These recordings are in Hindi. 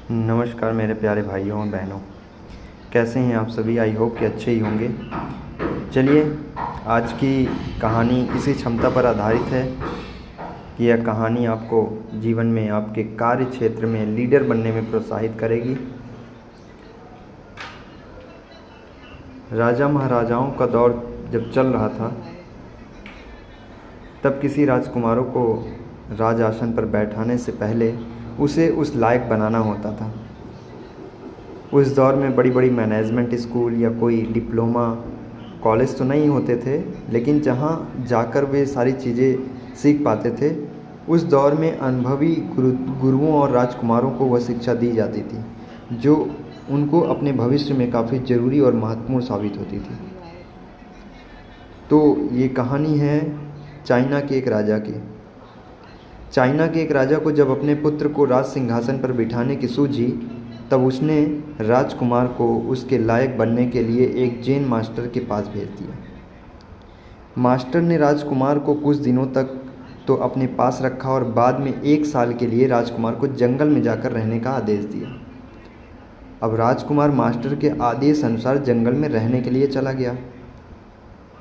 नमस्कार मेरे प्यारे भाइयों और बहनों, कैसे हैं आप सभी। आई होप कि अच्छे ही होंगे। चलिए, आज की कहानी इसी क्षमता पर आधारित है कि यह कहानी आपको जीवन में आपके कार्य क्षेत्र में लीडर बनने में प्रोत्साहित करेगी। राजा महाराजाओं का दौर जब चल रहा था, तब किसी राजकुमारों को राज आसन पर बैठाने से पहले उसे उस लायक बनाना होता था। उस दौर में बड़ी बड़ी मैनेजमेंट स्कूल या कोई डिप्लोमा कॉलेज तो नहीं होते थे, लेकिन जहाँ जाकर वे सारी चीज़ें सीख पाते थे, उस दौर में अनुभवी गुरुओं और राजकुमारों को वह शिक्षा दी जाती थी जो उनको अपने भविष्य में काफ़ी ज़रूरी और महत्वपूर्ण साबित होती थी। तो ये कहानी है चाइना के एक राजा की। चाइना के एक राजा को जब अपने पुत्र को राज सिंहासन पर बिठाने की सूझी, तब उसने राजकुमार को उसके लायक बनने के लिए एक जैन मास्टर के पास भेज दिया। मास्टर ने राजकुमार को कुछ दिनों तक तो अपने पास रखा और बाद में 1 साल के लिए राजकुमार को जंगल में जाकर रहने का आदेश दिया। अब राजकुमार मास्टर के आदेश अनुसार जंगल में रहने के लिए चला गया।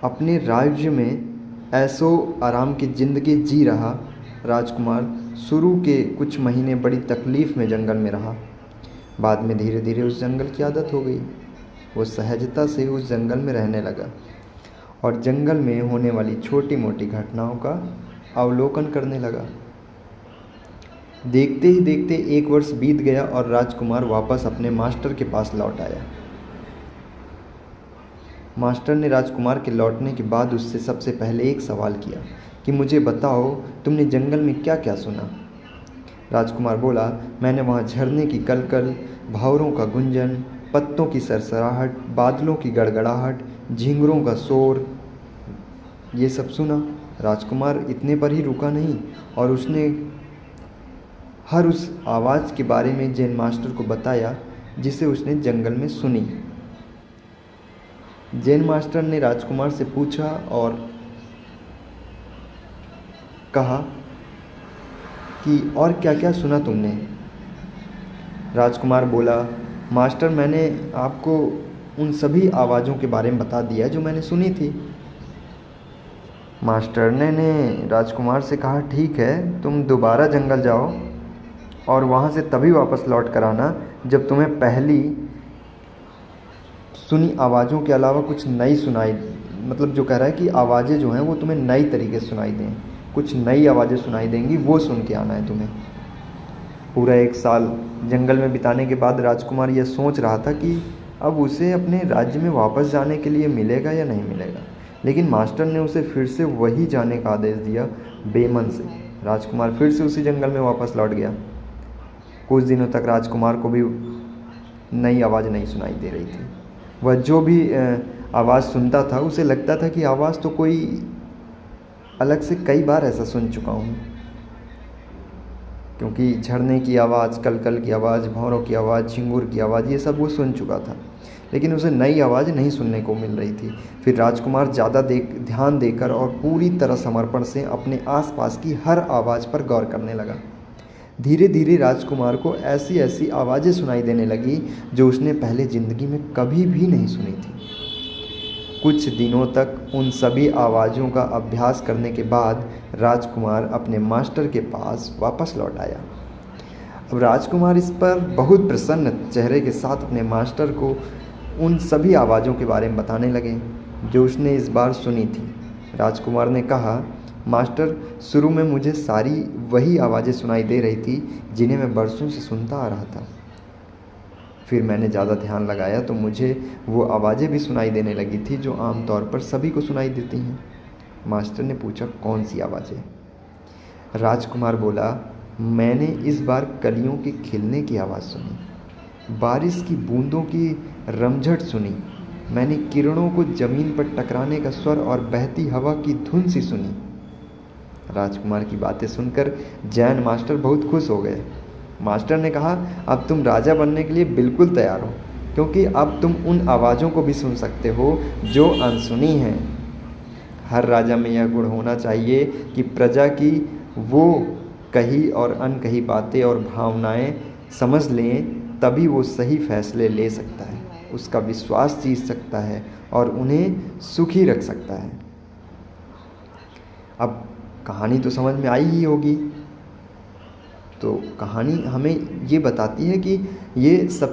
अपने राज्य में ऐशो आराम की ज़िंदगी जी रहा राजकुमार शुरू के कुछ महीने बड़ी तकलीफ़ में जंगल में रहा। बाद में धीरे धीरे उस जंगल की आदत हो गई। वो सहजता से उस जंगल में रहने लगा और जंगल में होने वाली छोटी मोटी घटनाओं का अवलोकन करने लगा। देखते ही देखते 1 वर्ष बीत गया और राजकुमार वापस अपने मास्टर के पास लौट आया। मास्टर ने राजकुमार के लौटने के बाद उससे सबसे पहले एक सवाल किया कि मुझे बताओ, तुमने जंगल में क्या क्या सुना। राजकुमार बोला, मैंने वहाँ झरने की कलकल, भंवरों का गुंजन, पत्तों की सरसराहट, बादलों की गड़गड़ाहट, झींगरों का शोर, ये सब सुना। राजकुमार इतने पर ही रुका नहीं और उसने हर उस आवाज़ के बारे में जैन मास्टर को बताया जिसे उसने जंगल में सुनी। जैन मास्टर ने राजकुमार से पूछा और कहा कि और क्या क्या सुना तुमने। राजकुमार बोला, मास्टर, मैंने आपको उन सभी आवाज़ों के बारे में बता दिया जो मैंने सुनी थी। मास्टर ने राजकुमार से कहा, ठीक है, तुम दोबारा जंगल जाओ और वहाँ से तभी वापस लौट कर आना जब तुम्हें पहली सुनी आवाज़ों के अलावा कुछ नई सुनाई, मतलब जो कह रहा है कि आवाज़ें जो हैं वो तुम्हें नई तरीके से सुनाई दें, कुछ नई आवाज़ें सुनाई देंगी, वो सुन के आना है तुम्हें। पूरा 1 साल जंगल में बिताने के बाद राजकुमार यह सोच रहा था कि अब उसे अपने राज्य में वापस जाने के लिए मिलेगा या नहीं मिलेगा, लेकिन मास्टर ने उसे फिर से वही जाने का आदेश दिया बेमन से। राजकुमार फिर से उसी जंगल में वापस लौट गया। कुछ दिनों तक राजकुमार को भी नई आवाज़ नहीं सुनाई दे रही थी। वह जो भी आवाज़ सुनता था उसे लगता था कि आवाज़ तो कोई अलग से कई बार ऐसा सुन चुका हूँ, क्योंकि झरने की आवाज़, कलकल की आवाज़, भंवरों की आवाज़, झिंगुर की आवाज़, ये सब वो सुन चुका था, लेकिन उसे नई आवाज़ नहीं सुनने को मिल रही थी। फिर राजकुमार ज़्यादा ध्यान देकर और पूरी तरह समर्पण से अपने आसपास की हर आवाज़ पर गौर करने लगा। धीरे धीरे राजकुमार को ऐसी ऐसी आवाज़ें सुनाई देने लगी जो उसने पहले ज़िंदगी में कभी भी नहीं सुनी थी। कुछ दिनों तक उन सभी आवाज़ों का अभ्यास करने के बाद राजकुमार अपने मास्टर के पास वापस लौट आया। अब राजकुमार इस पर बहुत प्रसन्न चेहरे के साथ अपने मास्टर को उन सभी आवाज़ों के बारे में बताने लगे जो उसने इस बार सुनी थी। राजकुमार ने कहा, मास्टर, शुरू में मुझे सारी वही आवाज़ें सुनाई दे रही थी जिन्हें मैं बरसों से सुनता आ रहा था। फिर मैंने ज़्यादा ध्यान लगाया तो मुझे वो आवाज़ें भी सुनाई देने लगी थी जो आमतौर पर सभी को सुनाई देती हैं। मास्टर ने पूछा, कौन सी आवाज़ें? राजकुमार बोला, मैंने इस बार कलियों के खिलने की आवाज़ सुनी, बारिश की बूंदों की रमझट सुनी, मैंने किरणों को ज़मीन पर टकराने का स्वर और बहती हवा की धुन सी सुनी। राजकुमार की बातें सुनकर जैन मास्टर बहुत खुश हो गए। मास्टर ने कहा, अब तुम राजा बनने के लिए बिल्कुल तैयार हो, क्योंकि अब तुम उन आवाज़ों को भी सुन सकते हो जो अनसुनी हैं। हर राजा में यह गुण होना चाहिए कि प्रजा की वो कही और अनकही बातें और भावनाएं समझ लें तभी वो सही फैसले ले सकता है, उसका विश्वास जीत सकता है और उन्हें सुखी रख सकता है। अब कहानी तो समझ में आई ही होगी। तो कहानी हमें ये बताती है कि ये सबसे